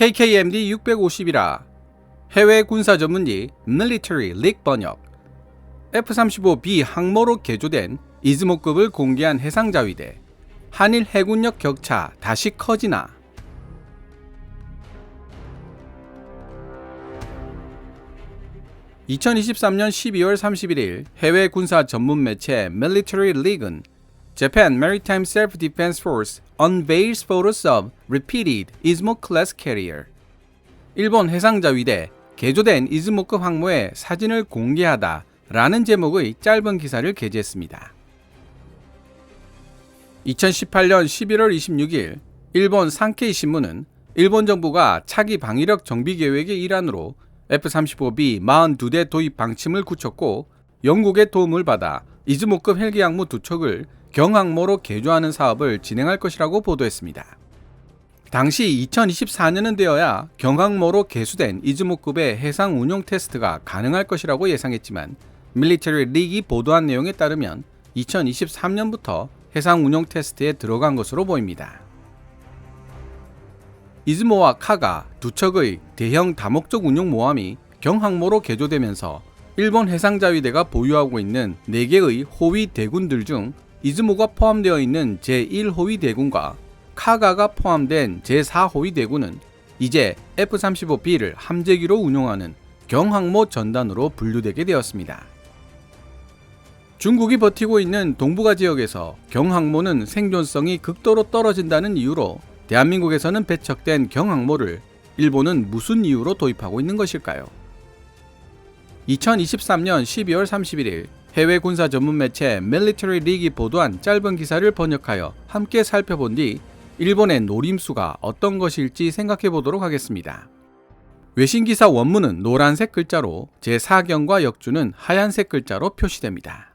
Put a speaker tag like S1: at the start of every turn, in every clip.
S1: KKMD 650이라 해외 군사 전문지 Military League 번역. F-35B 항모로 개조된 이즈모급을 공개한 해상자위대. 한일 해군력 격차 다시 커지나. (2023년 12월 31일) 해외 군사 전문 매체 Military League은 Japan Maritime Self-Defense Force unveils photos of repeated 이즈모-class carrier. 일본 해상자위대 개조된 이즈모급 항모의 사진을 공개하다 라는 제목의 짧은 기사를 게재했습니다. 2018년 11월 26일 일본 산케이 신문은 일본 정부가 차기 방위력 정비 계획의 일환으로 F-35B 42대 도입 방침을 굳혔고 영국의 도움을 받아 이즈모급 헬기 항모 2척을 경항모로 개조하는 사업을 진행할 것이라고 보도했습니다. 당시 2024년은 되어야 경항모로 개수된 이즈모급의 해상 운용 테스트가 가능할 것이라고 예상했지만 밀리터리 리그이 보도한 내용에 따르면 2023년부터 해상 운용 테스트에 들어간 것으로 보입니다. 이즈모와 카가 두 척의 대형 다목적 운용 모함이 경항모로 개조되면서 일본 해상자위대가 보유하고 있는 4개의 호위 대군들 중 이즈모가 포함되어 있는 제1호위 대군과 카가가 포함된 제4호위 대군은 이제 F-35B를 함재기로 운용하는 경항모 전단으로 분류되게 되었습니다. 중국이 버티고 있는 동북아 지역에서 경항모는 생존성이 극도로 떨어진다는 이유로 대한민국에서는 배척된 경항모를 일본은 무슨 이유로 도입하고 있는 것일까요? 2023년 12월 31일 해외 군사 전문 매체 Military League이 보도한 짧은 기사를 번역하여 함께 살펴본 뒤 일본의 노림수가 어떤 것일지 생각해 보도록 하겠습니다. 외신 기사 원문은 노란색 글자로 제4경과 역주는 하얀색 글자로 표시됩니다.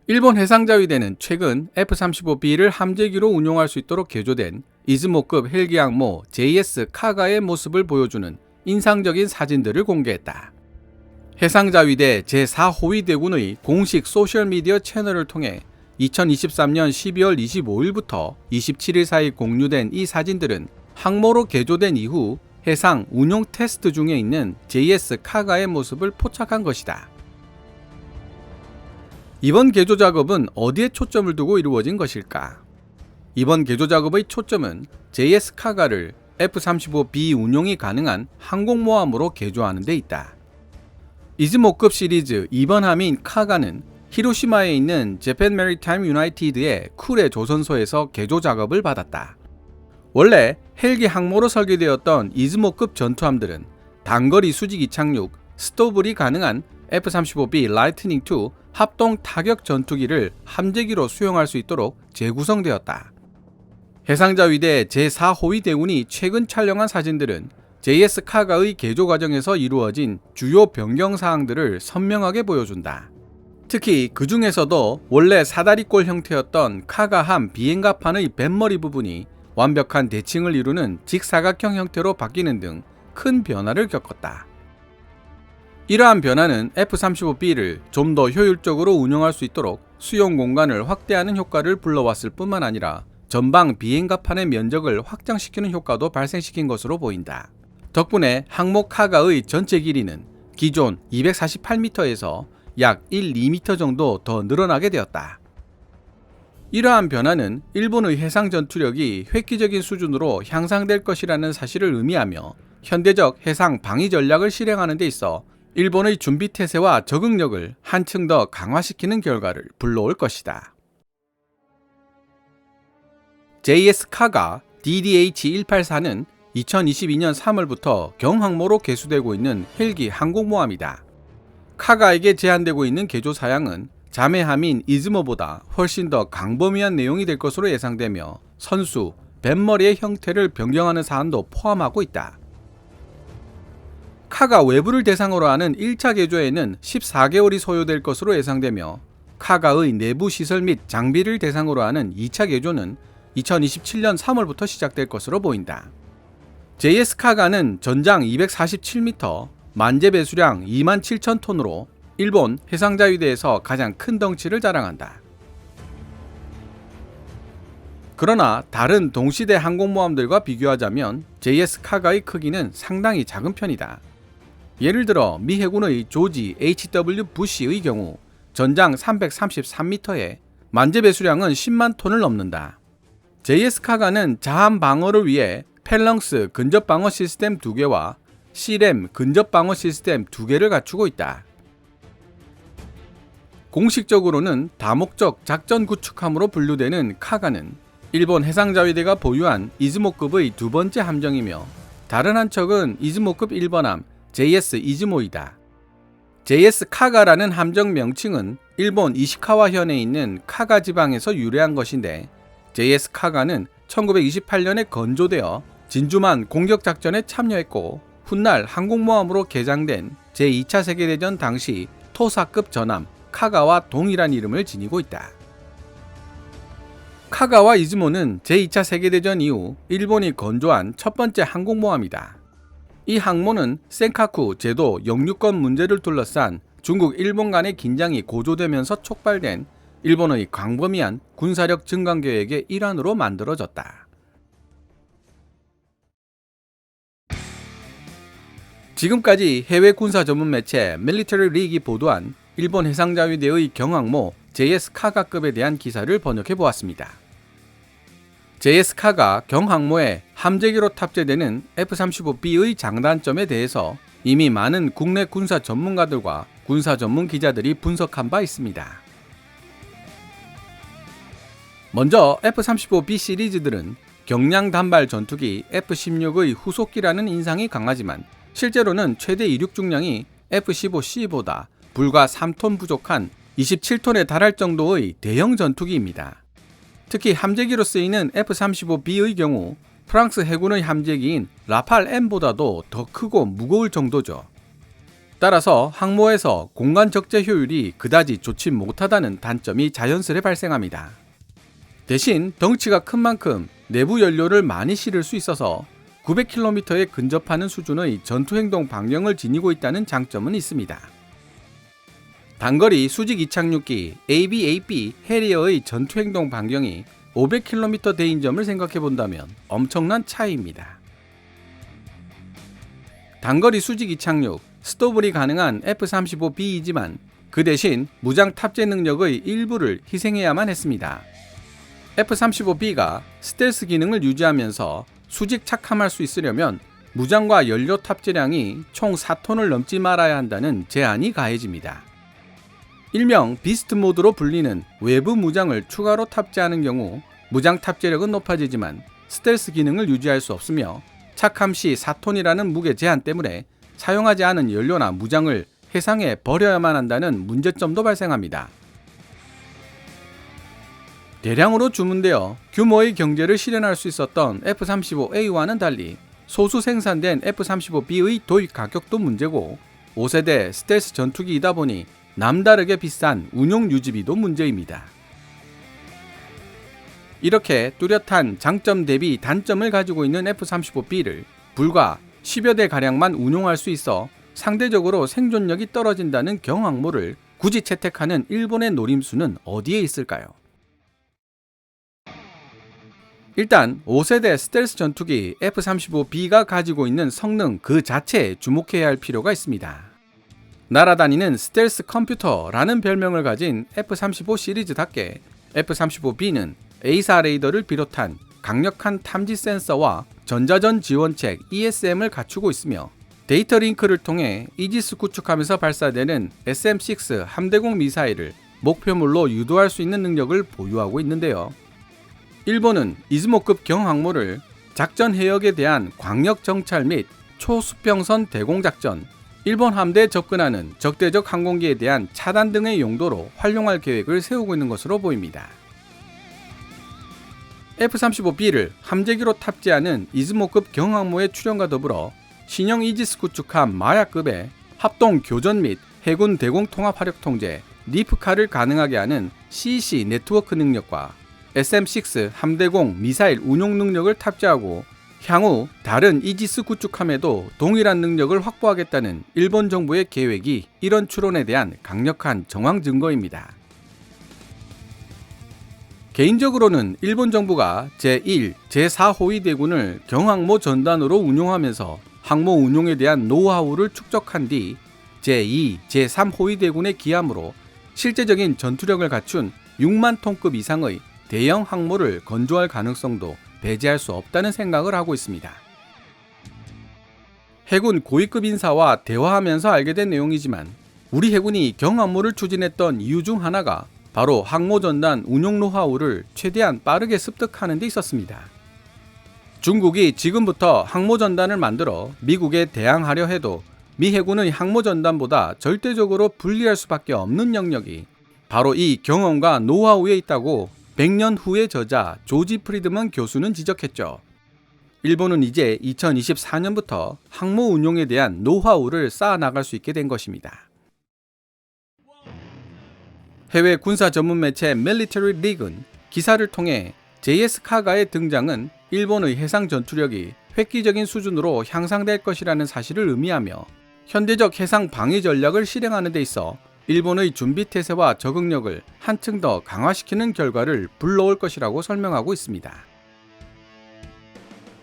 S1: 일본 해상자위대는 최근 F-35B를 함재기로 운용할 수 있도록 개조된 이즈모급 헬기 항모 JS 카가의 모습을 보여주는 인상적인 사진들을 공개했다. 해상자위대 제4호위 대군의 공식 소셜미디어 채널을 통해 2023년 12월 25일부터 27일 사이 공유된 이 사진들은 항모로 개조된 이후 해상 운용 테스트 중에 있는 JS 카가의 모습을 포착한 것이다. 이번 개조 작업은 어디에 초점을 두고 이루어진 것일까? 이번 개조 작업의 초점은 JS 카가를 F-35B 운용이 가능한 항공모함으로 개조하는 데 있다. 이즈모급 시리즈 2번 함인 카가는 히로시마에 있는 Japan Maritime United의 쿨의 조선소에서 개조 작업을 받았다. 원래 헬기 항모로 설계되었던 이즈모급 전투함들은 단거리 수직 이착륙, 스토블이 가능한 F-35B 라이트닝 II 합동 타격 전투기를 함재기로 수용할 수 있도록 재구성되었다. 해상자위대 제4호위 대군이 최근 촬영한 사진들은 JS 카가의 개조 과정에서 이루어진 주요 변경 사항들을 선명하게 보여준다. 특히 그 중에서도 원래 사다리꼴 형태였던 카가함 비행갑판의 뱃머리 부분이 완벽한 대칭을 이루는 직사각형 형태로 바뀌는 등 큰 변화를 겪었다. 이러한 변화는 F-35B를 좀 더 효율적으로 운용할 수 있도록 수용 공간을 확대하는 효과를 불러왔을 뿐만 아니라 전방 비행갑판의 면적을 확장시키는 효과도 발생시킨 것으로 보인다. 덕분에 항모 카가의 전체 길이는 기존 248m에서 약 1-2m 정도 더 늘어나게 되었다. 이러한 변화는 일본의 해상 전투력이 획기적인 수준으로 향상될 것이라는 사실을 의미하며 현대적 해상 방위 전략을 실행하는 데 있어 일본의 준비 태세와 적응력을 한층 더 강화시키는 결과를 불러올 것이다. JS 카가 DDH-184는 2022년 3월부터 경항모로 개수되고 있는 헬기 항공모함이다. 카가에게 제한되고 있는 개조 사양은 자매함인 이즈모보다 훨씬 더 강범위한 내용이 될 것으로 예상되며 선수, 뱃머리의 형태를 변경하는 사안도 포함하고 있다. 카가 외부를 대상으로 하는 1차 개조에는 14개월이 소요될 것으로 예상되며 카가의 내부 시설 및 장비를 대상으로 하는 2차 개조는 2027년 3월부터 시작될 것으로 보인다. JS 카가는 전장 247m, 만재 배수량 27,000톤으로 일본 해상자위대에서 가장 큰 덩치를 자랑한다. 그러나 다른 동시대 항공모함들과 비교하자면 JS 카가의 크기는 상당히 작은 편이다. 예를 들어 미 해군의 조지 H.W. 부시의 경우 전장 333m에 만재 배수량은 10만 톤을 넘는다. JS 카가는 자함 방어를 위해 펠렁스 근접 방어 시스템 2개와 CRAM 근접 방어 시스템 2개를 갖추고 있다. 공식적으로는 다목적 작전 구축함으로 분류되는 카가는 일본 해상자위대가 보유한 이즈모급의 두 번째 함정이며 다른 한 척은 이즈모급 1번함 JS 이즈모이다. JS 카가라는 함정 명칭은 일본 이시카와현에 있는 카가 지방에서 유래한 것인데 JS 카가는 1928년에 건조되어 진주만 공격작전에 참여했고 훗날 항공모함으로 개장된 제2차 세계대전 당시 토사급 전함 카가와 동일한 이름을 지니고 있다. 카가와 이즈모는 제2차 세계대전 이후 일본이 건조한 첫 번째 항공모함이다. 이 항모는 센카쿠 제도 영유권 문제를 둘러싼 중국 일본 간의 긴장이 고조되면서 촉발된 일본의 광범위한 군사력 증강 계획의 일환으로 만들어졌다. 지금까지 해외 군사 전문 매체 밀리터리 리그이 보도한 일본 해상자위대의 경항모 JS 카가급에 대한 기사를 번역해 보았습니다. JS 카가 경항모에 함재기로 탑재되는 F-35B의 장단점에 대해서 이미 많은 국내 군사 전문가들과 군사 전문 기자들이 분석한 바 있습니다. 먼저 F-35B 시리즈들은 경량 단발 전투기 F-16의 후속기라는 인상이 강하지만 실제로는 최대 이륙 중량이 F-15C보다 불과 3톤 부족한 27톤에 달할 정도의 대형 전투기입니다. 특히 함재기로 쓰이는 F-35B의 경우 프랑스 해군의 함재기인 라팔 M보다도 더 크고 무거울 정도죠. 따라서 항모에서 공간 적재 효율이 그다지 좋지 못하다는 단점이 자연스레 발생합니다. 대신 덩치가 큰 만큼 내부 연료를 많이 실을 수 있어서 900km에 근접하는 수준의 전투행동 방향을 지니고 있다는 장점은 있습니다. 단거리 수직 이착륙기 ABAB 해리어의 전투행동 반경이 500km 대인 점을 생각해 본다면 엄청난 차이입니다. 단거리 수직 이착륙, 스토블이 가능한 F-35B이지만 그 대신 무장 탑재 능력의 일부를 희생해야만 했습니다. F-35B가 스텔스 기능을 유지하면서 수직 착함할 수 있으려면 무장과 연료 탑재량이 총 4톤을 넘지 말아야 한다는 제한이 가해집니다. 일명 비스트 모드로 불리는 외부 무장을 추가로 탑재하는 경우 무장 탑재력은 높아지지만 스텔스 기능을 유지할 수 없으며 착함 시 4톤이라는 무게 제한 때문에 사용하지 않은 연료나 무장을 해상에 버려야만 한다는 문제점도 발생합니다. 대량으로 주문되어 규모의 경제를 실현할 수 있었던 F-35A와는 달리 소수 생산된 F-35B의 도입 가격도 문제고 5세대 스텔스 전투기이다 보니 남다르게 비싼 운용 유지비도 문제입니다. 이렇게 뚜렷한 장점 대비 단점을 가지고 있는 F-35B를 불과 10여 대 가량만 운용할 수 있어 상대적으로 생존력이 떨어진다는 경항모를 굳이 채택하는 일본의 노림수는 어디에 있을까요? 일단 5세대 스텔스 전투기 F-35B가 가지고 있는 성능 그 자체에 주목해야 할 필요가 있습니다. 날아다니는 스텔스 컴퓨터라는 별명을 가진 F-35 시리즈답게 F-35B는 A사 레이더를 비롯한 강력한 탐지 센서와 전자전 지원책 ESM을 갖추고 있으며 데이터 링크를 통해 이지스 구축하면서 발사되는 SM-6 함대공 미사일을 목표물로 유도할 수 있는 능력을 보유하고 있는데요. 일본은 이즈모급 경항모를 작전 해역에 대한 광역 정찰 및 초수평선 대공작전, 일본 함대에 접근하는 적대적 항공기에 대한 차단 등의 용도로 활용할 계획을 세우고 있는 것으로 보입니다. F-35B를 함재기로 탑재하는 이즈모급 경항모의 출현과 더불어 신형 이지스 구축함 마야급의 합동 교전 및 해군 대공 통합 화력 통제 리프카를 가능하게 하는 CEC 네트워크 능력과 SM-6 함대공 미사일 운용 능력을 탑재하고 향후 다른 이지스 구축함에도 동일한 능력을 확보하겠다는 일본 정부의 계획이 이런 추론에 대한 강력한 정황 증거입니다. 개인적으로는 일본 정부가 제1, 제4 호위대군을 경항모 전단으로 운용하면서 항모 운용에 대한 노하우를 축적한 뒤 제2, 제3 호위대군의 기함으로 실제적인 전투력을 갖춘 6만 톤급 이상의 대형 항모를 건조할 가능성도 배제할 수 없다는 생각을 하고 있습니다. 해군 고위급 인사와 대화하면서 알게 된 내용이지만 우리 해군이 경항모를 추진했던 이유 중 하나가 바로 항모전단 운용 노하우를 최대한 빠르게 습득하는 데 있었습니다. 중국이 지금부터 항모전단을 만들어 미국에 대항하려 해도 미 해군의 항모전단보다 절대적으로 불리할 수밖에 없는 영역이 바로 이 경험과 노하우에 있다고 100년 후의 저자 조지 프리드먼 교수는 지적했죠. 일본은 이제 2024년부터 항모 운용에 대한 노하우를 쌓아나갈 수 있게 된 것입니다. 해외 군사 전문 매체 Military League은 기사를 통해 JS 카가의 등장은 일본의 해상 전투력이 획기적인 수준으로 향상될 것이라는 사실을 의미하며 현대적 해상 방위 전략을 실행하는 데 있어 일본의 준비 태세와 적응력을 한층 더 강화시키는 결과를 불러올 것이라고 설명하고 있습니다.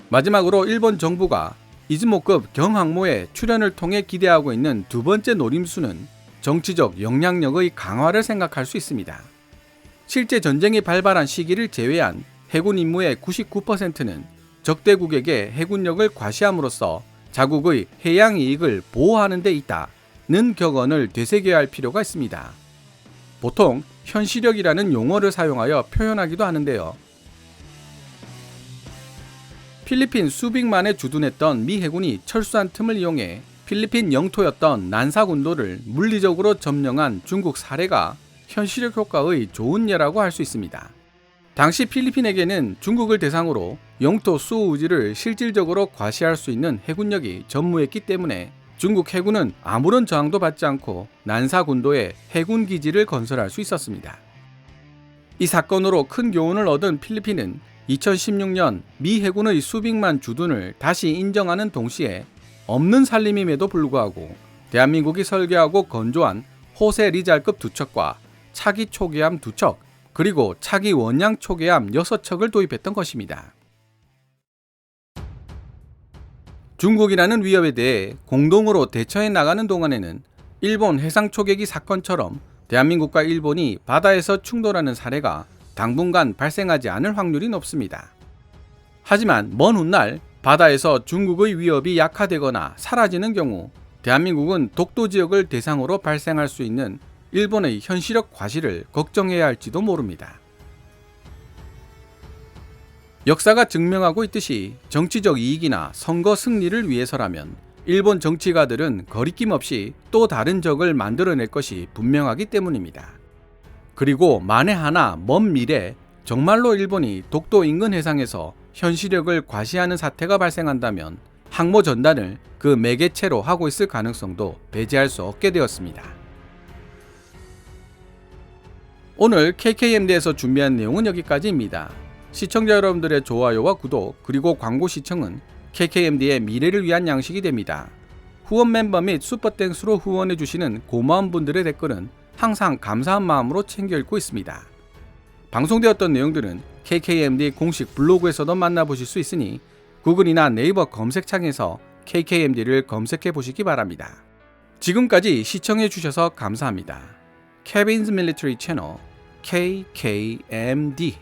S1: 마지막으로 일본 정부가 이즈모급 경항모의 출현을 통해 기대하고 있는 두 번째 노림수는 정치적 영향력의 강화를 생각할 수 있습니다. 실제 전쟁이 발발한 시기를 제외한 해군 임무의 99%는 적대국에게 해군력을 과시함으로써 자국의 해양 이익을 보호하는 데 있다는 격언을 되새겨야 할 필요가 있습니다. 보통 현시력이라는 용어를 사용하여 표현하기도 하는데요. 필리핀 수빅만에 주둔했던 미 해군이 철수한 틈을 이용해 필리핀 영토였던 난사군도를 물리적으로 점령한 중국 사례가 현시력 효과의 좋은 예라고 할 수 있습니다. 당시 필리핀에게는 중국을 대상으로 영토 수호의지를 실질적으로 과시할 수 있는 해군력이 전무했기 때문에 중국 해군은 아무런 저항도 받지 않고 난사군도에 해군기지를 건설할 수 있었습니다. 이 사건으로 큰 교훈을 얻은 필리핀은 2016년 미 해군의 수빅만 주둔을 다시 인정하는 동시에 없는 살림임에도 불구하고 대한민국이 설계하고 건조한 호세 리잘급 2척과 차기 초계함 2척, 그리고 차기 원양 초계함 6척을 도입했던 것입니다. 중국이라는 위협에 대해 공동으로 대처해 나가는 동안에는 일본 해상 초계기 사건처럼 대한민국과 일본이 바다에서 충돌하는 사례가 당분간 발생하지 않을 확률이 높습니다. 하지만 먼 훗날 바다에서 중국의 위협이 약화되거나 사라지는 경우 대한민국은 독도 지역을 대상으로 발생할 수 있는 일본의 현시력 과시를 걱정해야 할지도 모릅니다. 역사가 증명하고 있듯이 정치적 이익이나 선거 승리를 위해서라면 일본 정치가들은 거리낌 없이 또 다른 적을 만들어낼 것이 분명하기 때문입니다. 그리고 만에 하나 먼 미래 정말로 일본이 독도 인근 해상에서 현시력을 과시하는 사태가 발생한다면 항모 전단을 그 매개체로 하고 있을 가능성도 배제할 수 없게 되었습니다. 오늘 KKMD에서 준비한 내용은 여기까지입니다. 시청자 여러분들의 좋아요와 구독 그리고 광고 시청은 KKMD의 미래를 위한 양식이 됩니다. 후원 멤버 및 슈퍼땡스로 후원해주시는 고마운 분들의 댓글은 항상 감사한 마음으로 챙겨 읽고 있습니다. 방송되었던 내용들은 KKMD 공식 블로그에서도 만나보실 수 있으니 구글이나 네이버 검색창에서 KKMD를 검색해 보시기 바랍니다. 지금까지 시청해 주셔서 감사합니다. Kevin's Military Channel KKMD